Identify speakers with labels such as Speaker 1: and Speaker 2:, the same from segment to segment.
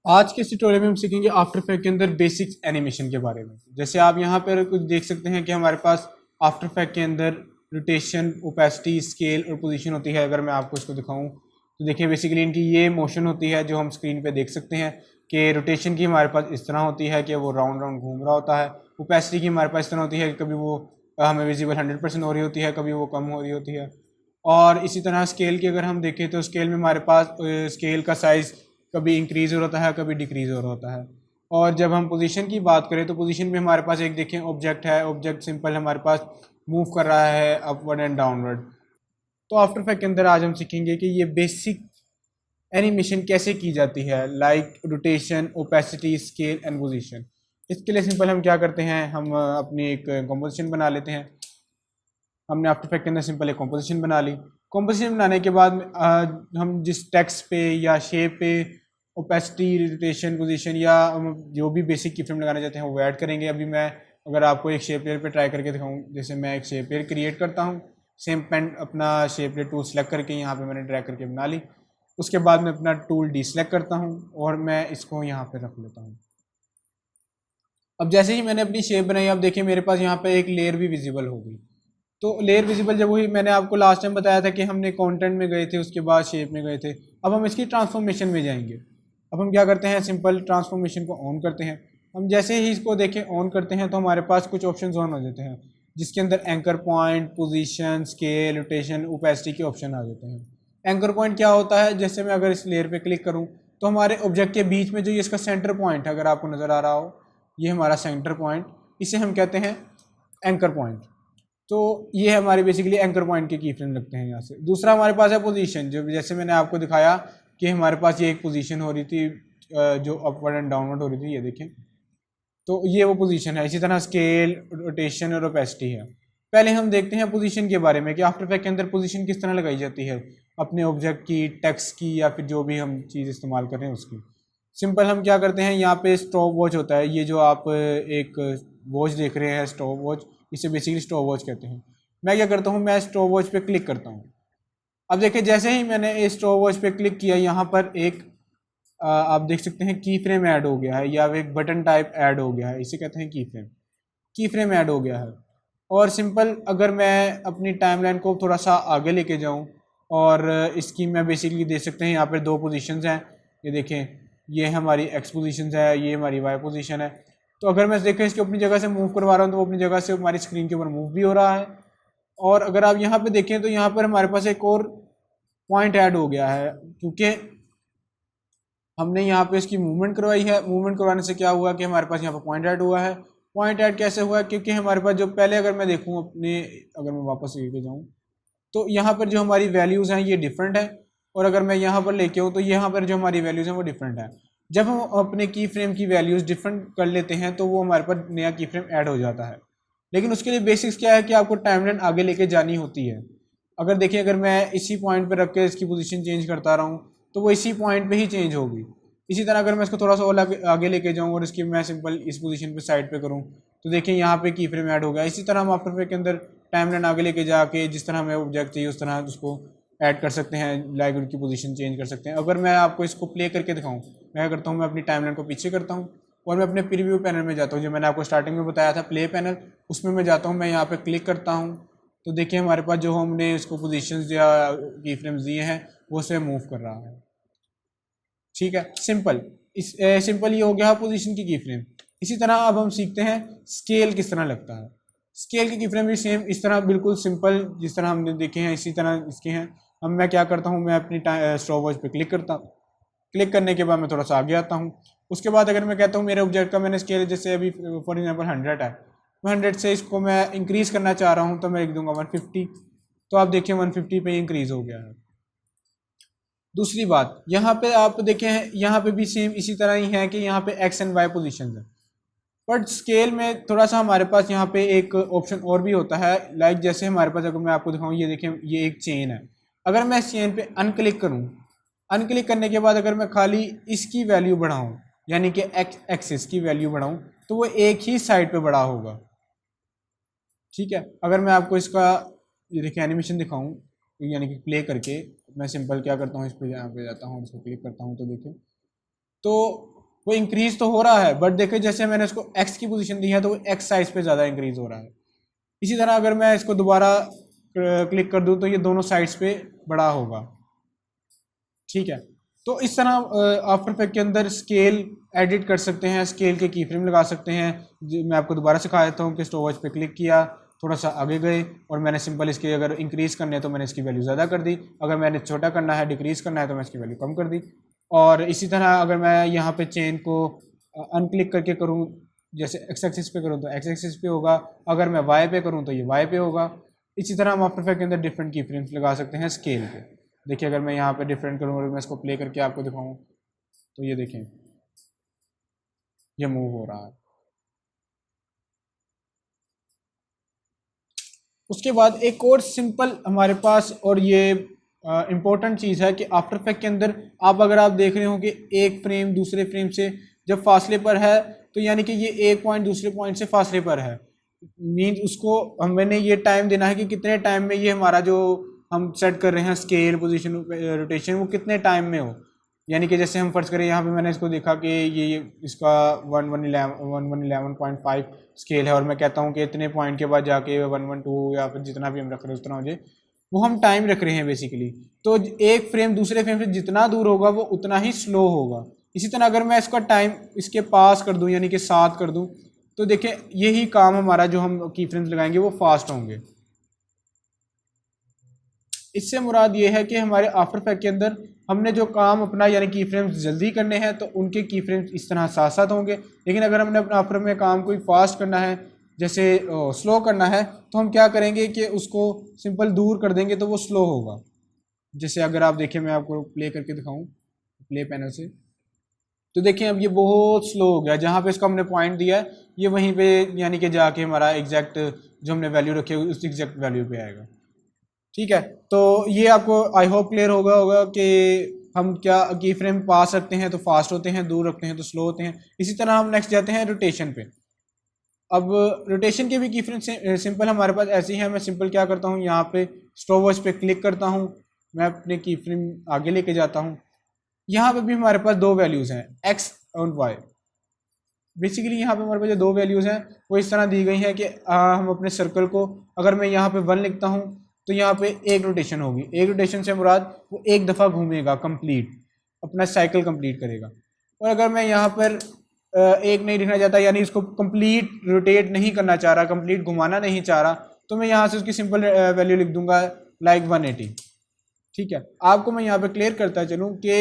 Speaker 1: आज के इस ट्यूटोरियल में हम सीखेंगे आफ्टर इफेक्ट के अंदर बेसिक्स एनिमेशन के बारे में। जैसे आप यहाँ पर कुछ देख सकते हैं कि हमारे पास आफ्टर इफेक्ट के अंदर रोटेशन, ओपेसिटी, स्केल और पोजीशन होती है। अगर मैं आपको इसको दिखाऊं तो देखिए बेसिकली इनकी ये मोशन होती है जो हम स्क्रीन पे देख सकते हैं कि रोटेशन की हमारे पास इस तरह होती है कि वो राउंड राउंड घूम रहा होता है। ओपेसिटी की हमारे पास इस तरह होती है कि कभी वो हमें विजिबल 100% हो रही होती है, कभी वो कम हो रही होती है। और इसी तरह स्केल की अगर हम देखें तो स्केल में हमारे पास स्केल का साइज़ कभी इंक्रीज़ हो रहा है, कभी डिक्रीज़ हो रहा होता है। और जब हम पोजीशन की बात करें तो पोजीशन में हमारे पास एक देखें ऑब्जेक्ट है, ऑब्जेक्ट सिंपल हमारे पास मूव कर रहा है अपवर्ड एंड डाउनवर्ड। तो आफ्टर इफेक्ट के अंदर आज हम सीखेंगे कि ये बेसिक एनिमेशन कैसे की जाती है, like rotation, opacity, scale and position. इसके लिए सिंपल हम क्या करते हैं, हम अपनी एक कॉम्पोजिशन बना लेते हैं। हमने आफ्टर इफेक्ट के अंदर सिंपल एक कॉम्पोजिशन बना ली। कॉम्पोजिशन बनाने के बाद हम जिस टेक्स्ट पे या शेप पे ओपेसिटी, रोटेशन, पोजीशन या जो भी बेसिक की फ्रेम लगाना चाहते हैं वो ऐड करेंगे। अभी मैं अगर आपको एक शेप लेयर पे ट्राई करके दिखाऊं, जैसे मैं एक शेप लेयर क्रिएट करता हूं, सेम पेन अपना शेप लेयर टूल सेलेक्ट करके यहाँ पे मैंने ड्रैग करके बना ली। उसके बाद मैं अपना टूल डीसेलेक्ट करता हूँ और मैं इसको यहाँ पे रख लेता हूँ। अब जैसे ही मैंने अपनी शेप बनाई, अब देखिए मेरे पास यहाँ पे एक लेयर भी विजिबल हो गई। तो लेयर विजिबल जब हुई, मैंने आपको लास्ट टाइम बताया था कि हमने कंटेंट में गए थे, उसके बाद शेप में गए थे। अब हम इसकी ट्रांसफॉर्मेशन में जाएंगे। अब हम क्या करते हैं, सिंपल ट्रांसफॉर्मेशन को ऑन करते हैं। हम जैसे ही इसको देखें ऑन करते हैं तो हमारे पास कुछ ऑप्शन ऑन हो जाते हैं, जिसके अंदर anchor point, position, scale, rotation, opacity के ऑप्शन आ जाते हैं। एंकर पॉइंट क्या होता है, जैसे मैं अगर इस लेयर पे क्लिक करूं तो हमारे ऑब्जेक्ट के बीच में जो ये इसका सेंटर पॉइंट है, अगर आपको नज़र आ रहा हो, ये हमारा सेंटर पॉइंट, इसे हम कहते हैं एंकर पॉइंट। तो ये हमारे बेसिकली एंकर पॉइंट के की फ्रेम लगते हैं यहाँ से। दूसरा हमारे पास है पोजीशन, जो जैसे मैंने आपको दिखाया कि हमारे पास ये एक पोजीशन हो रही थी जो अपवर्ड एंड डाउनवर्ड हो रही थी, ये देखें। तो ये वो पोजीशन है। इसी तरह स्केल, रोटेशन और ओपेसिटी है। पहले हम देखते हैं पोजीशन के बारे में कि आफ्टर इफेक्ट के अंदर पोजीशन किस तरह लगाई जाती है, अपने ऑब्जेक्ट की, टेक्स्ट की, या फिर जो भी हम चीज़ इस्तेमाल कर रहे हैं उसकी। सिंपल हम क्या करते हैं, यहाँ पे स्टॉप वॉच होता है, ये जो आप एक वॉच देख रहे हैं स्टॉप वॉच, इसे बेसिकली स्टॉप वॉच कहते हैं। मैं क्या करता हूँ, मैं स्टॉप वॉच पे क्लिक करता हूँ। अब देखिए जैसे ही मैंने स्टॉप वॉच पे क्लिक किया, यहाँ पर एक आप देख सकते हैं की फ्रेम ऐड हो गया है, या एक बटन टाइप ऐड हो गया है, इसे कहते हैं की फ्रेम। की फ्रेम ऐड हो गया है। और सिंपल अगर मैं अपनी टाइमलाइन को थोड़ा सा आगे लेके जाऊँ, और इसकी मैं बेसिकली देख सकते हैं यहाँ पर दो पोजीशंस हैं, ये देखें, ये हमारी एक्स पोजीशन है, ये हमारी वाई पोजीशन है। तो अगर मैं देखें इसको अपनी जगह से मूव करवा रहा हूँ तो वो अपनी जगह से हमारी स्क्रीन के ऊपर मूव भी हो रहा है। और अगर आप यहाँ पे देखें तो यहाँ पर हमारे पास एक और पॉइंट ऐड हो गया है, क्योंकि हमने यहाँ पे इसकी मूवमेंट करवाई है। मूवमेंट करवाने से क्या हुआ कि हमारे पास यहाँ पर पॉइंट ऐड हुआ है। पॉइंट ऐड कैसे हुआ, क्योंकि हमारे पास जो पहले, अगर मैं देखूँ अपने, अगर मैं वापस लेके जाऊँ तो यहाँ पर जो हमारी वैल्यूज़ हैं ये डिफरेंट है, और अगर मैं यहाँ पर लेके आऊँ तो यहाँ पर जो हमारी वैल्यूज़ हैं वो डिफरेंट है। जब हम अपने की फ्रेम की वैल्यूज़ डिफरेंट कर लेते हैं तो वो हमारे पास नया की फ्रेम ऐड हो जाता है। लेकिन उसके लिए बेसिक्स क्या है कि आपको टाइमलाइन आगे लेके जानी होती है। अगर देखिए, अगर मैं इसी पॉइंट पर रख के इसकी पोजीशन चेंज करता रहूँ तो वो इसी पॉइंट पे ही चेंज होगी। इसी तरह अगर मैं इसको थोड़ा सा और आगे लेके जाऊँ और इसकी मैं सिंपल इस पोजीशन पे साइड पे करूँ तो देखिए यहाँ पे की फ्रेम ऐड हो गया। इसी तरह हम आफ्टर इफेक्ट के अंदर टाइमलाइन आगे लेके जाके जिस तरह हमें ऑब्जेक्ट चाहिए उस तरह उसको ऐड कर सकते हैं, लाइक उनकी पोजीशन चेंज कर सकते हैं। अगर मैं आपको इसको प्ले करके दिखाऊँ, मैं क्या करता हूँ, मैं अपनी टाइमलाइन को पीछे करता हूँ और मैं अपने प्रीव्यू पैनल में जाता हूँ, जो मैंने आपको स्टार्टिंग में बताया था प्ले पैनल, उसमें मैं जाता हूँ, मैं यहाँ पे क्लिक करता हूँ। तो देखिए हमारे पास जो हमने इसको पोजीशंस या की फ्रेम्स दिए हैं वो उसे मूव कर रहा है। ठीक है, सिंपल। सिंपल ये हो गया पोजीशन की फ्रेम। इसी तरह अब हम सीखते हैं स्केल किस तरह लगता है। स्केल की फ्रेम भी सेम इस तरह बिल्कुल सिंपल जिस तरह हमने देखे हैं इसी तरह इसके हैं। अब मैं क्या करता हूँ, मैं अपनी स्टॉप वॉच पे क्लिक करता हूँ। क्लिक करने के बाद मैं थोड़ा सा आगे आता हूँ। उसके बाद अगर मैं कहता हूँ मेरे ऑब्जेक्ट का मैंने स्केल जैसे अभी फॉर एग्जाम्पल 100 है, मैं 100 से इसको मैं इंक्रीज़ करना चाह रहा हूँ तो मैं लिख दूंगा 150। तो आप देखिए 150 पे इंक्रीज़ हो गया है। दूसरी बात, यहाँ पे आप देखें, यहाँ पे भी सेम इसी तरह ही है कि यहाँ पे एक्स एंड वाई पोजीशन है। बट स्केल में थोड़ा सा हमारे पास यहाँ पे एक ऑप्शन और भी होता है, लाइक जैसे हमारे पास, अगर मैं आपको दिखाऊँ, ये देखें, ये एक चेन है। अगर मैं इस चेन पे अनक्लिक करूँ, अनक्लिक करने के बाद अगर मैं खाली इसकी वैल्यू बढ़ाऊँ, यानी कि एक्स एक्सिस की वैल्यू बढ़ाऊँ, तो वो एक ही साइड पे बड़ा होगा। ठीक है, अगर मैं आपको इसका ये देखिए एनिमेशन दिखाऊँ, यानी कि प्ले करके, मैं सिंपल क्या करता हूँ, इस पर यहाँ पे जाता हूँ, इसको क्लिक करता हूँ, तो देखिए, तो वो इंक्रीज तो हो रहा है, बट देखिए जैसे मैंने इसको एक्स की पोजीशन दी है तो वो एक्स साइज पे ज़्यादा इंक्रीज हो रहा है। इसी तरह अगर मैं इसको दोबारा क्लिक कर दूं तो ये दोनों साइड्स पे बड़ा होगा। ठीक है, तो इस तरह आफ्टर इफेक्ट के अंदर स्केल एडिट कर सकते हैं, स्केल के की फ्रेम लगा सकते हैं। मैं आपको दोबारा सिखा देता हूँ कि स्टॉपवॉच पे क्लिक किया, थोड़ा सा आगे गए और मैंने सिंपल इसके अगर इंक्रीज़ करने हैं तो मैंने इसकी वैल्यू ज़्यादा कर दी, अगर मैंने छोटा करना है डिक्रीज़ करना है तो मैं इसकी वैल्यू कम कर दी। और इसी तरह अगर मैं यहाँ पे चेन को अनक्लिक करके करूँ, जैसे एक्स एक्सिस पे करूँ तो एक्स एक्सिस पे होगा, अगर मैं वाई पे करूँ तो ये वाई पे होगा। इसी तरह हम आफ्टर इफेक्ट के अंदर डिफरेंट की फ्रेम्स लगा सकते हैं स्केल पे। देखिए अगर मैं यहाँ पे डिफरेंट करूँ और मैं इसको प्ले करके आपको दिखाऊँ तो ये देखें ये मूव हो रहा है। उसके बाद एक और सिंपल हमारे पास और ये इम्पोर्टेंट चीज़ है कि आफ्टर इफेक्ट के अंदर आप अगर आप देख रहे हो कि एक फ्रेम दूसरे फ्रेम से जब फासले पर है तो यानी कि ये एक पॉइंट दूसरे पॉइंट से फासले पर है, मीन्स उसको मैंने ये टाइम देना है कि कितने टाइम में ये हमारा जो हम सेट कर रहे हैं स्केल पोजीशन रोटेशन वो कितने टाइम में हो। यानी कि जैसे हम फर्ज करें यहाँ पे मैंने इसको देखा कि ये इसका 1111.5 स्केल है और मैं कहता हूँ कि इतने पॉइंट के बाद जाके 112 या फिर जितना भी हम रख रहे हैं उस तरह हो जाए, वो हम टाइम रख रहे हैं बेसिकली। तो एक फ्रेम दूसरे फ्रेम से जितना दूर होगा वो उतना ही स्लो होगा। इसी तरह अगर मैं इसका टाइम इसके पास कर दूं यानी कि 7 कर दूं तो देखिए यही काम हमारा जो हम की फ्रेम्स लगाएंगे वो फास्ट होंगे। इससे मुराद ये है कि हमारे आफ्टर इफेक्ट के अंदर हमने जो काम अपना यानी की फ्रेम्स जल्दी करने हैं तो उनके की फ्रेम्स इस तरह साथ साथ होंगे, लेकिन अगर हमने अपना आफ्टर में काम कोई फास्ट करना है जैसे स्लो करना है तो हम क्या करेंगे कि उसको सिंपल दूर कर देंगे तो वो स्लो होगा। जैसे अगर आप देखिए मैं आपको प्ले करके दिखाऊं प्ले पैनल से तो देखिए अब ये बहुत स्लो हो गया, जहाँ पे इसको हमने पॉइंट दिया है ये वहीं पे यानी कि जाके हमारा एग्जैक्ट जो हमने वैल्यू रखी है उस एग्जैक्ट वैल्यू पे आएगा। ठीक है, तो ये आपको आई होप क्लियर होगा कि हम क्या की फ्रेम पास रखते हैं तो फास्ट होते हैं, दूर रखते हैं तो स्लो होते हैं। इसी तरह हम नेक्स्ट जाते हैं रोटेशन पे। अब रोटेशन के भी की फ्रेम सिंपल हमारे पास ऐसी है। मैं सिंपल क्या करता हूँ यहाँ पे स्टॉप वॉच पे क्लिक करता हूँ, मैं अपने की फ्रेम आगे लेके जाता हूँ। यहाँ पे भी हमारे पास दो वैल्यूज़ हैं एक्स और वाई। बेसिकली यहाँ पे हमारे पास जो दो वैल्यूज़ हैं वो इस तरह दी गई हैं कि हम अपने सर्कल को अगर मैं यहाँ पे 1 लिखता हूँ तो यहाँ पे एक रोटेशन होगी, एक रोटेशन से मुराद वो एक दफ़ा घूमेगा कंप्लीट, अपना साइकिल कंप्लीट करेगा। और अगर मैं यहाँ पर एक नहीं लिखना चाहता यानी इसको कंप्लीट रोटेट नहीं करना चाह रहा, कंप्लीट घुमाना नहीं चाह रहा, तो मैं यहाँ से उसकी सिंपल वैल्यू लिख दूंगा लाइक 180। ठीक है, आपको मैं यहाँ पे क्लियर करता चलूँ कि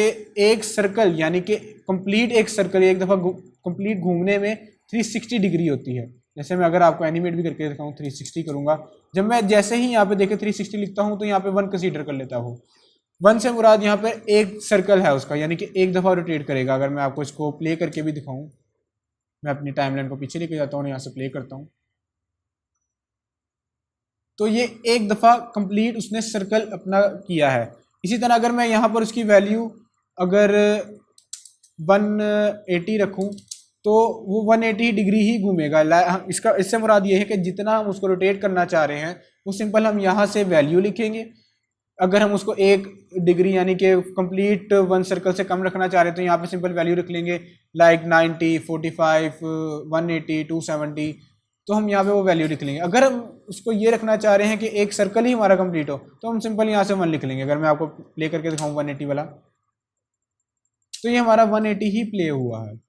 Speaker 1: एक सर्कल यानी कि कंप्लीट एक सर्कल एक दफ़ा कंप्लीट घूमने में 360 डिग्री होती है। जैसे मैं अगर आपको एनिमेट भी करके दिखाऊँ 360 करूँगा, जब मैं जैसे ही यहाँ पे देखे 360 लिखता हूँ तो यहाँ पे 1 कंसीडर कर लेता हूँ। 1 से मुराद यहाँ पे एक सर्कल है उसका यानी कि एक दफ़ा रोटेट करेगा। अगर मैं आपको इसको प्ले करके भी दिखाऊँ, मैं अपनी टाइमलाइन को पीछे लेके जाता हूँ, यहाँ से प्ले करता हूँ तो ये एक दफ़ा कंप्लीट उसने सर्कल अपना किया है। इसी तरह अगर मैं यहाँ पर उसकी वैल्यू अगर 180 रखूँ तो वो 180 डिग्री ही घूमेगा। इसका इससे मुराद ये है कि जितना हम उसको रोटेट करना चाह रहे हैं वो सिंपल हम यहाँ से वैल्यू लिखेंगे। अगर हम उसको 1 डिग्री यानी कि कंप्लीट 1 सर्कल से कम रखना चाह रहे हैं तो यहाँ पे सिंपल वैल्यू रख लेंगे लाइक 90, 45, 180, 270, तो हम यहाँ पे वो वैल्यू लिख लेंगे। अगर हम उसको ये रखना चाह रहे हैं कि एक सर्कल ही हमारा कंप्लीट हो तो हम सिंपल यहाँ से 1 लिख लेंगे। अगर मैं आपको प्ले करके दिखाऊँ 180 वाला तो ये हमारा 180 ही प्ले हुआ है।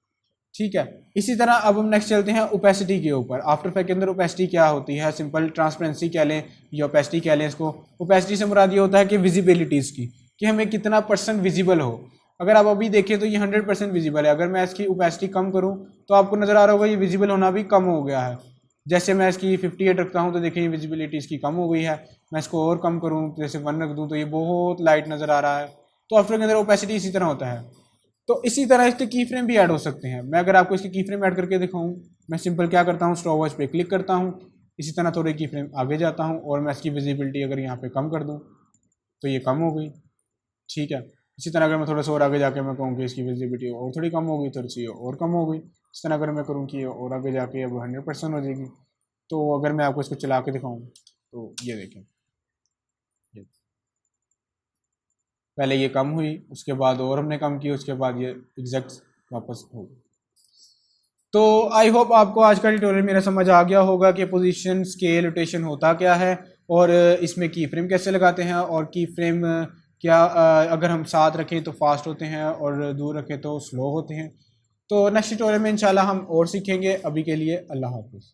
Speaker 1: ठीक है, इसी तरह अब हम नेक्स्ट चलते हैं ओपेसिटी के ऊपर। आफ्टर इफेक्ट के अंदर ओपेसिटी क्या होती है, सिंपल ट्रांसपेरेंसी कह लें या ओपेसिटी कह लें इसको। ओपेसिटी से मुराद ये होता है कि विजिबिलिटीज़ की, कि हमें कितना परसेंट विजिबल हो। अगर आप अभी देखें तो ये 100% विजिबल है। अगर मैं इसकी ओपेसिटी कम करूँ तो आपको नज़र आ रहा होगा ये विजिबल होना भी कम हो गया है। जैसे मैं इसकी 58 रखता हूँ तो देखिए विजिबिलिटी इसकी कम हो गई है। मैं इसको और कम करूँ जैसे 1 रख दूँ तो ये बहुत लाइट नज़र आ रहा है। तो आफ्टर के अंदर ओपेसिटी इसी तरह होता है। तो इसी तरह इसके की फ्रेम भी ऐड हो सकते हैं। मैं अगर आपको इसके की फ्रेम ऐड करके दिखाऊं, मैं सिंपल क्या करता हूं स्टॉप वॉच पे क्लिक करता हूं, इसी तरह थोड़े की फ्रेम आगे जाता हूं और मैं इसकी विजिबिलिटी अगर यहाँ पे कम कर दूं तो ये कम हो गई। ठीक है, इसी तरह अगर मैं थोड़ा सा और आगे जाके मैं कहूँ कि इसकी विजिबिलिटी और थोड़ी कम हो गई, थोड़ी सी और कम हो गई। इस तरह अगर मैं करूँ कि और आगे जाके अब 100% हो जाएगी। तो अगर मैं आपको इसको चला के दिखाऊँ तो ये देखें, पहले ये कम हुई, उसके बाद और हमने कम की, उसके बाद ये एग्जैक्ट वापस हो गई। तो आई होप आपको आज का ट्यूटोरियल मेरा समझ आ गया होगा कि पोजीशन, स्केल, रोटेशन होता क्या है और इसमें की फ्रेम कैसे लगाते हैं और की फ्रेम क्या अगर हम साथ रखें तो फास्ट होते हैं और दूर रखें तो स्लो होते हैं। तो नेक्स्ट ट्यूटोरियल में इंशाल्लाह हम और सीखेंगे। अभी के लिए अल्लाह हाफिज़।